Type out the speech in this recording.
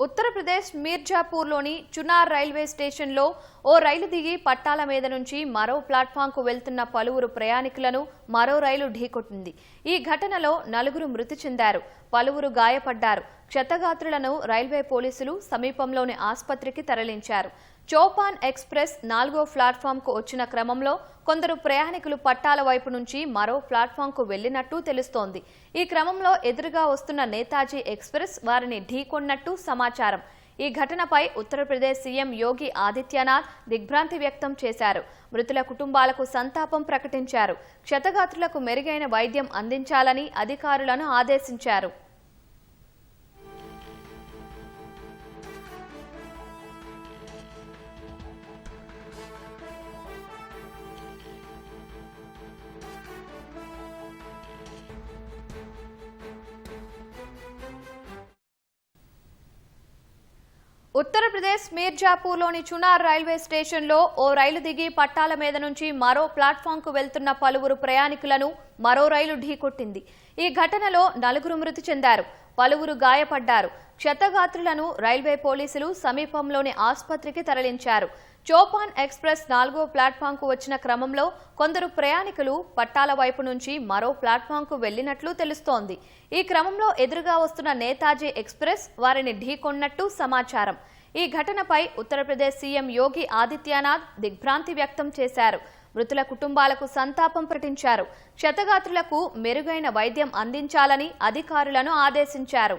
Uttar Pradesh మీర్జాపూర్లోని Chunar railway స్టేషన్లో ఓ రైలు దిగి పట్టాల మీద నుంచి మరో ప్లాట్ఫామ్కు వెళ్తున్న పలువురు ప్రయాణికులను మరో రైలు ఢీకొట్టింది. ఈ ఘటనలో 4 మృతి చెందారు, పలువురు గాయపడ్డారు. క్షతగాత్రులను రైల్వే పోలీసులు సమీపంలోని ఆసుపత్రికి తరలించారు. చోపాన్ ఎక్స్ప్రెస్ 4వ ప్లాట్ఫామ్కు వచ్చిన క్రమంలో కొందరు ప్రయాణికులు పట్టాల వైపు నుంచి మరో ప్లాట్ఫామ్కు వెళ్లినట్టు తెలుస్తోంది. ఈ క్రమంలో ఎదురుగా వస్తున్న నేతాజీ ఎక్స్ప్రెస్ వారిని ఢీకొన్నట్టు సమాచారం. ఈ ఘటనపై ఉత్తరప్రదేశ్ సీఎం యోగి ఆదిత్యనాథ్ దిగ్భ్రాంతి వ్యక్తం చేశారు. మృతుల కుటుంబాలకు సంతాపం ప్రకటించారు. క్షతగాత్రులకు మెరుగైన వైద్యం అందించాలని అధికారులను ఆదేశించారు. ఉత్తరప్రదేశ్ మీర్జాపూర్లోని చునార్ రైల్వే స్టేషన్లో ఓ రైలు దిగి పట్టాల మీద నుంచి మరో ప్లాట్ఫామ్కు వెళ్తున్న పలువురు ప్రయాణికులను మరో రైలు ఢీకొట్టింది. ఈ ఘటనలో 4 మృతి చెందారు, పలువురు గాయపడ్డారు. క్షతగాత్రులను రైల్వే పోలీసులు సమీపంలోని ఆసుపత్రికి తరలించారు. చోపాన్ ఎక్స్ప్రెస్ 4వ ప్లాట్ఫామ్కు వచ్చిన క్రమంలో కొందరు ప్రయాణికులు పట్టాల వైపు నుంచి మరో ప్లాట్ఫామ్కు వెళ్లినట్లు తెలుస్తోంది. ఈ క్రమంలో ఎదురుగా వస్తున్న నేతాజీ ఎక్స్ప్రెస్ వారిని ఢీకొన్నట్టు సమాచారం. ఈ ఘటనపై ఉత్తరప్రదేశ్ సీఎం యోగి ఆదిత్యనాథ్ దిగ్భ్రాంతి వ్యక్తం చేశారు. మృతుల కుటుంబాలకు సంతాపం ప్రకటించారు. క్షతగాత్రులకు మెరుగైన వైద్యం అందించాలని అధికారులను ఆదేశించారు.